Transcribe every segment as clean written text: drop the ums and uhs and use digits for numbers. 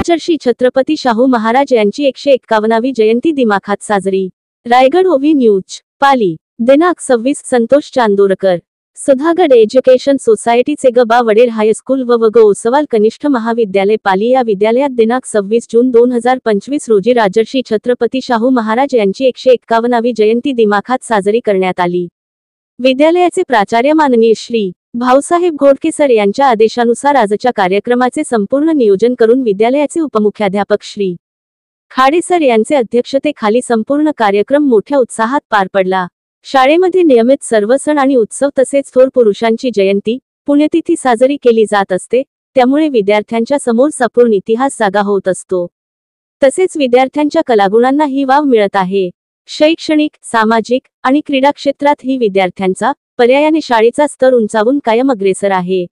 राजर्षी छत्रपती शाहू महाराज यांची 151वी जयंती दिमाखात साजरी। रायगड ओवी न्यूज पाली दिनांक 26 संतोष चांदोरकर सुधागड एज्युकेशन सोसायटीचे गबा वडेर हायस्कूल व ओसवाल कनिष्ठ महाविद्यालय पाली या विद्यालयात दिनांक 26 जून 2025 रोजी राजर्षी छत्रपती शाहू महाराज यांची 151वी जयंती दिमाखात साजरी करण्यात आली। विद्यालयाचे प्राचार्य माननीय श्री भाऊसाहेब घोडके सर यांच्या आदेशानुसार आजच्या कार्यक्रमाचे संपूर्ण नियोजन करून विद्यालयाचे उपमुख्याध्यापक श्री खाडे सर यांचे अध्यक्षतेखाली संपूर्ण कार्यक्रम मोठ्या उत्साहात पार पडला। शाळेमध्ये नियमित सर्व सण आणि उत्सव तसेच थोर पुरुषांची जयंती पुण्यतिथी साजरी केली जात असते, त्यामुळे विद्यार्थ्यांच्या समोर संपूर्ण इतिहास जागा होत असतो। तसेच विद्यार्थ्यांच्या कलागुणांना ही वाव मिळत आहे। शैक्षणिक, सामाजिक आणि क्रीडा क्षेत्रात ही विद्यार्थ्यांचा पर्यायाने शाळेचा स्तर उंचावून कायम अग्रेसर आहे।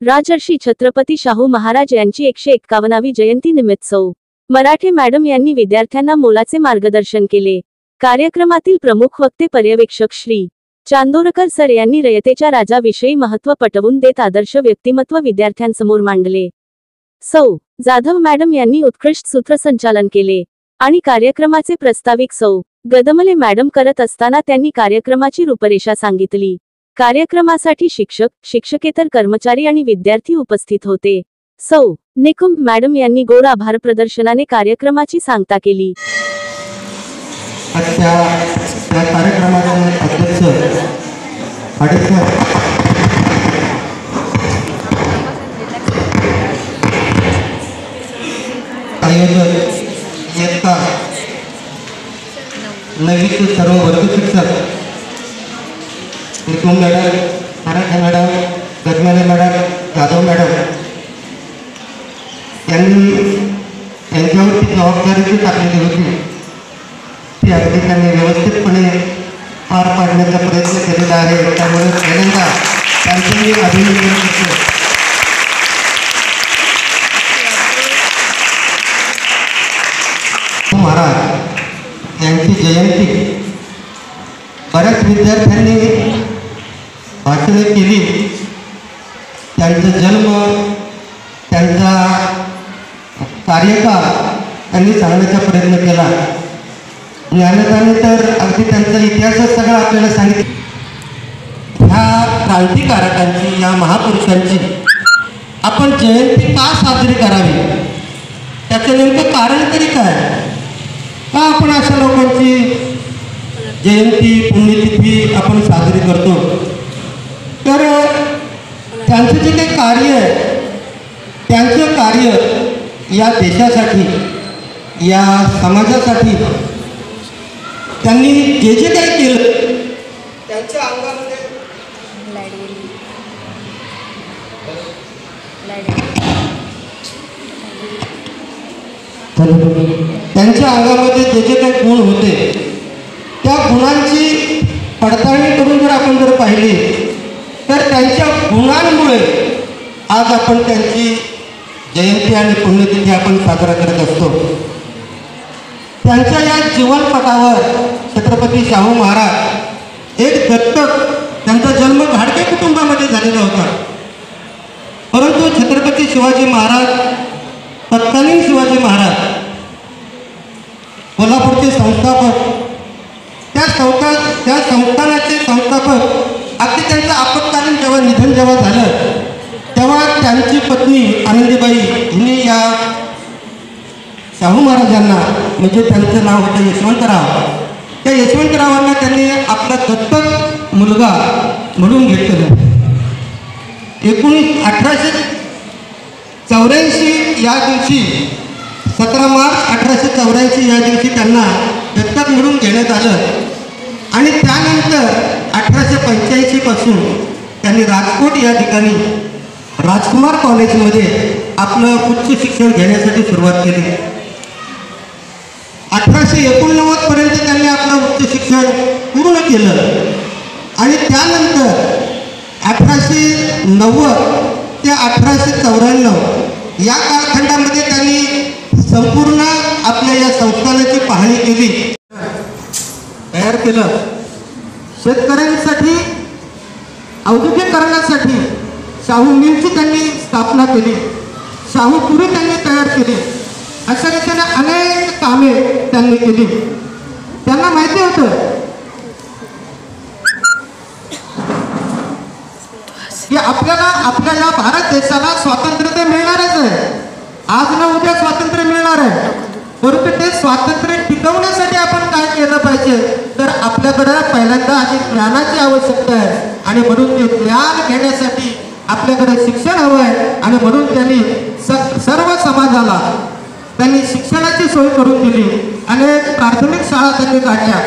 राजर्षी छत्रपती शाहू महाराज यांची 151वी जयंती निमित्त सौ मराठे मॅडम यांनी विद्यार्थ्यांना मोलाचे मार्गदर्शन केले। कार्यक्रमातील प्रमुख वक्ते पर्यवेक्षक श्री चांदोरकर सर यांनी रयतेच्या राजाविषयी महत्त्व पटवून देत आदर्श व्यक्तिमत्व विद्यार्थ्यांसमोर मांडले। सौ जाधव मॅडम यांनी उत्कृष्ट सूत्रसंचालन केले आणि कार्यक्रमाचे प्रस्ताविक सौ गदमले मॅडम करत असताना त्यांनी कार्यक्रमाची रूपरेषा सांगितली। कार्यक्रमासाठी शिक्षक, शिक्षकेतर कर्मचारी आणि विद्यार्थी उपस्थित होते। सौ निकुंभ मॅडम यांनी गोड आभार प्रदर्शनाने कार्यक्रमाची सांगता केली। नवीन सर्व वर्ग शिक्षक निकुंभ मॅडम, मराठे मॅडम, गदमले मॅडम, जाधव मॅडम यांच्यावरती जबाबदारी जी टाकलेली होती ती अगदी त्यांनी व्यवस्थितपणे पार पाडण्याचा प्रयत्न केलेला आहे। त्यामुळे पहिल्यांदा त्यांचे मी अभिनंदन करतो। महाराज यांची जयंती बऱ्याच विद्यार्थ्यांनी भाषणे केली, त्यांचा जन्म, त्यांचा कार्यकाळ त्यांनी सांगण्याचा प्रयत्न केला। ज्ञानदाने तर अगदी त्यांचा इतिहासच सगळा आपल्याला सांगितला। ह्या क्रांतिकारकांची, या महापुरुषांची आपण जयंती का साजरी करावी, त्याचं नेमकं कारण तरी काय? का आपण अशा लोकांची जयंती पुण्यतिथी आपण साजरी करतो? तर त्यांचं जे काही कार्य आहे, त्यांचं कार्य या देशासाठी, या समाजासाठी त्यांनी जे जे काही केलं त्यांच्या अंगामध्ये जे जे काही गुण होते त्या गुणांची पडताळणी करून जर पाहिली तर त्यांच्या गुणांमुळे आज आपण त्यांची जयंती आणि पुण्यतिथी आपण साजरा करत असतो। त्यांच्या या जीवनपटावर छत्रपती शाहू महाराज एक दत्तक, त्यांचा जन्म घाडगे कुटुंबामध्ये झालेला होता, परंतु छत्रपती शिवाजी महाराज, तत्कालीन शिवाजी महाराज कोल्हापूरचे संस्थापक, त्या संस्थानाचे संस्थापक अगदी त्यांचं आपत्कालीन जेव्हा निधन झालं तेव्हा त्यांची पत्नी आनंदीबाई हिने या शाहू महाराजांना, म्हणजे त्यांचं नाव होतं यशवंतराव, त्या यशवंतरावांना त्यांनी आपला दत्तक मुलगा म्हणून घेतलं। 1884 या दिवशी 17 मार्च 1884 या दिवशी त्यांना दत्तक म्हणून घेण्यात आलं आणि त्यानंतर 1885 पासून त्यांनी राजकोट या ठिकाणी राजकुमार कॉलेजमध्ये आपलं उच्च शिक्षण घेण्यासाठी सुरुवात केली। 1889 पर्यंत त्यांनी आपलं उच्च शिक्षण पूर्ण केलं आणि त्यानंतर 1890 ते 1894 या कालखंडामध्ये त्यांनी संपूर्ण आपल्या या संस्थानाची पाहणी केली, तयार केलं। शेतकऱ्यांसाठी, औद्योगिकरणासाठी शाहू मिलची त्यांनी स्थापना केली, शाहू पुरी त्यांनी तयार केली अशा रीतीने अनेक कामे त्यांनी केली. त्यांना माहिती होतं की आपल्याला आपल्या या भारत देशाला स्वातंत्र्य तर मिळणारच आहे, आज न उद्या स्वातंत्र्य मिळणार आहे, परंतु ते स्वातंत्र्य टिकवण्यासाठी आपण काय केलं पाहिजे, तर आपल्याकडे पहिल्यांदा आधी ज्ञानाची आवश्यकता आहे आणि म्हणून ते ज्ञान घेण्यासाठी आपल्याकडे शिक्षण हवं आहे. आणि म्हणून त्यांनी सर्व समाजाला त्यांनी शिक्षणाची सोय करून दिली. अनेक प्राथमिक शाळा त्यांनी काढल्या.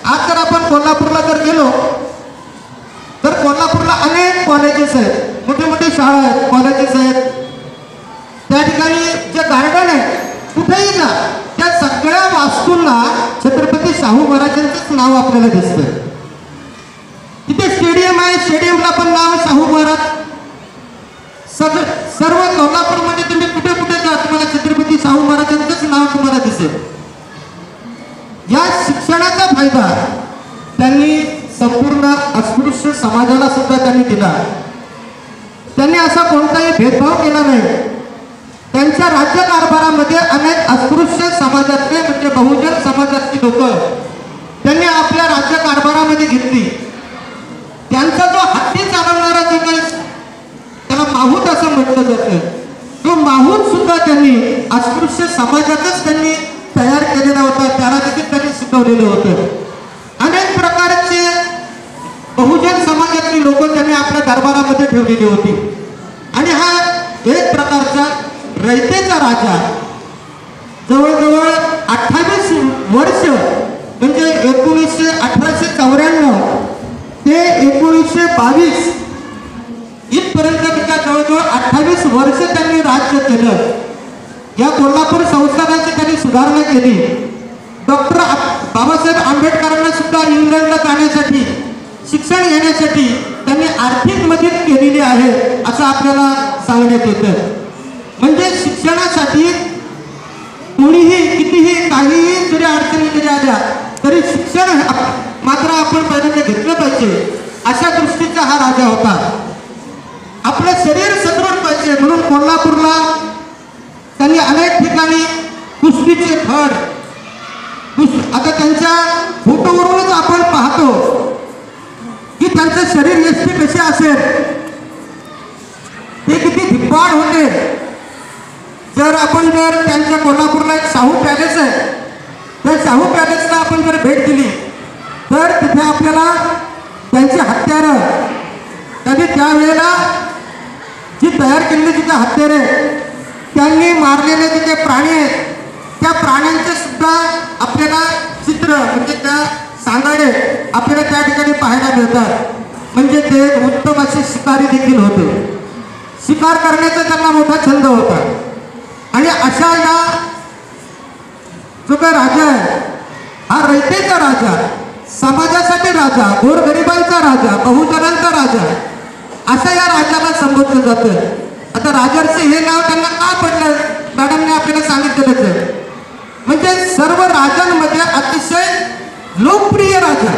आज जर आपण कोल्हापूरला जर गेलो तर कोल्हापूरला अनेक कॉलेजेस आहेत, मोठे मोठे शाळा आहेत, कॉलेजेस आहेत. त्या ठिकाणी जे गार्डन आहे कुठेही जा, त्या सगळ्या वास्तूंना छत्रपती शाहू महाराजांचंच नाव आपल्याला दिसतंय. तिथे स्टेडियम आहे, स्टेडियमला पण नाव शाहू महाराज. सर्व कोल्हापूरमध्ये तुम्ही कुठे कुठे जा, तुम्हाला छत्रपती शाहू महाराजांचंच नाव तुम्हाला दिसेल. या शिक्षणाचा फायदा त्यांनी संपूर्ण अस्पृश्य समाजाला सुद्धा त्यांनी दिला. त्यांनी असा कोणताही भेदभाव केला नाही. त्यांच्या राज्यकारभारामध्ये अनेक अस्पृश्य समाजातले म्हणजे बहुजन समाजातली लोक त्यांनी आपल्या राज्यकारभारामध्ये घेतली. त्यांचा जो हत्ती चालवणारा जो काही त्याला माहूत असं म्हटलं जातं, तो माहूत सुद्धा त्यांनी अस्पृश्य समाजातच त्यांनी तयार केलेला होता, त्याला देखील त्यांनी शिकवलेलं होतं. अनेक प्रकारचे बहुजन समाजातली लोक त्यांनी आपल्या दरबारामध्ये ठेवलेली होती. आणि हा एक प्रकारचा रयतेचा राजा जवळजवळ 28 वर्ष म्हणजे 1894 ते 1922 इथपर्यंत त्या जवळजवळ 28 वर्ष त्यांनी राज्य केलं. या कोल्हापूर संस्थानाची त्यांनी सुधारणा केली. डॉक्टर बाबासाहेब आंबेडकरांना सुद्धा इंग्लंडला जाण्यासाठी शिक्षण घेण्यासाठी त्यांनी आर्थिक मदत केलेली आहे असं आपल्याला सांगण्यात येतं. म्हणजे शिक्षणासाठी कोणीही कितीही काहीही जरी अडचणी जरी आल्या तरी शिक्षण मात्र आपण पहिल्यांदा घेतलं पाहिजे अशा दृष्टीचा हा राजा होता. आपलं शरीर सदृढ पाहिजे म्हणून कोल्हापूरला त्यांनी अनेक ठिकाणी कुस्तीचे फड, आता त्यांच्या फोटोवरूनच आपण पाहतो की त्यांचं शरीर यष्टी कसे असेल, ते किती धिप्पाड होते. जर आपण जर त्यांच्या कोल्हापूरला एक शाहू पॅलेस आहे, त्या शाहू पॅलेसला आपण जर भेट दिली तर तिथे आपल्याला त्यांची हत्यारं, त्यांनी त्यावेळेला जी तयार केलेली तिथे हत्यारे, त्यांनी मारलेले जे काही प्राणी आहेत त्या प्राण्यांचे सुद्धा आपल्याला चित्र म्हणजे त्या सांगाडे आपल्याला त्या ठिकाणी पाहायला मिळतात. म्हणजे ते उत्तम असे शिकारी देखील होते. शिकार करण्याचा त्यांना मोठा छंद होता. आणि अशा या जो काय राजा आहे हा रयतेचा राजा, समाजासाठी राजा, गोरगरिबांचा राजा, बहुजनांचा राजा असं या राजाला संबोधलं जातं. आता राजर्षी हे नाव त्यांना का पडलं मॅडमने आपल्याला सांगितलेलंच आहे. म्हणजे सर्व राजांमध्ये अतिशय लोकप्रिय राजा,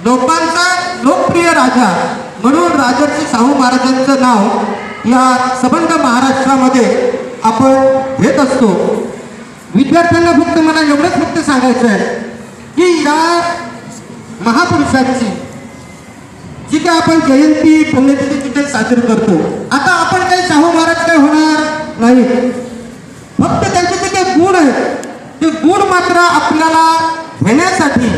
लोकांचा लोकप्रिय राजा म्हणून राजर्षी शाहू महाराजांचं नाव या सबंध महाराष्ट्रामध्ये आपण घेत असतो. विद्यार्थ्यांना फक्त मला एवढंच फक्त सांगायचं आहे की या महापुरुषांची जी काय आपण जयंती पुण्यतिथी तिथे साजरी करतो, आता आपण काही शाहू महाराज काय होणार नाही, फक्त त्यांचे जे काही गुण आहेत ते गुण मात्र आपल्याला घेण्यासाठी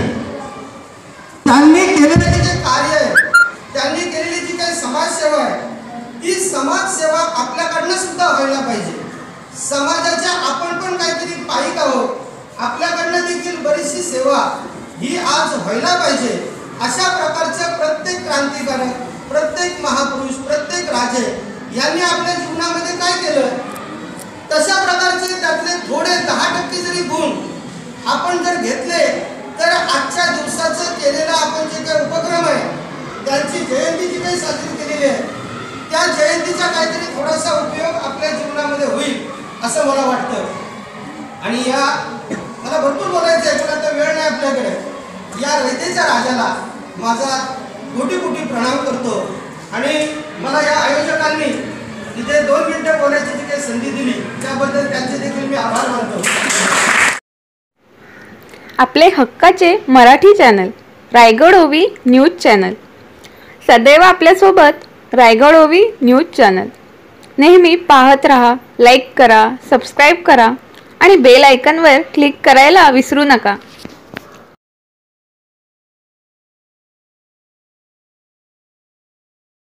त्यांनी केलेले जे कार्य आहे, त्यांनी केलेली जी काही समाजसेवा आहे ती समाजसेवा आपल्याकडनं सुद्धा व्हायला पाहिजे. समाजाच्या आपण पण काहीतरी पाहिक आहोत, आपल्याकडनं देखील बरीचशी सेवा ही आज व्हायला पाहिजे. अशा प्रकारचे प्रत्येक क्रांतिकारक, प्रत्येक महापुरुष, प्रत्येक राजे यांनी आपल्या जीवनामध्ये काय केलं, तशा प्रकारचे त्यातले थोडे 10% जरी गुण आपण जर घेतले तर आजच्या दिवसाचं केलेला आपण जे काही उपक्रम आहे, त्यांची जयंती जी काही साजरी केलेली आहे त्या जयंतीचा काहीतरी थोडासा उपयोग आपल्या जीवनामध्ये होईल असं मला वाटतं. आणि या मला भरपूर बोलायचं आहे पण आता वेळ नाही आपल्याकडे. या रयतेच्या राजाला माझा कोटी कोटी प्रणाम करतो. आणि मला या आयोजकांनी इथे 2 मिनिटं बोलायची जी काही संधी दिली त्याबद्दल त्यांचे देखील मी आभार मानतो. आपले हक्काचे मराठी चॅनल रायगड ओवी न्यूज चॅनल, सदैव आपल्यासोबत रायगड ओवी न्यूज चॅनल. नेहमी पाहत रहा, लाईक करा, सबस्क्राईब करा आणि बेल आयकॉनवर क्लिक करायला विसरू नका.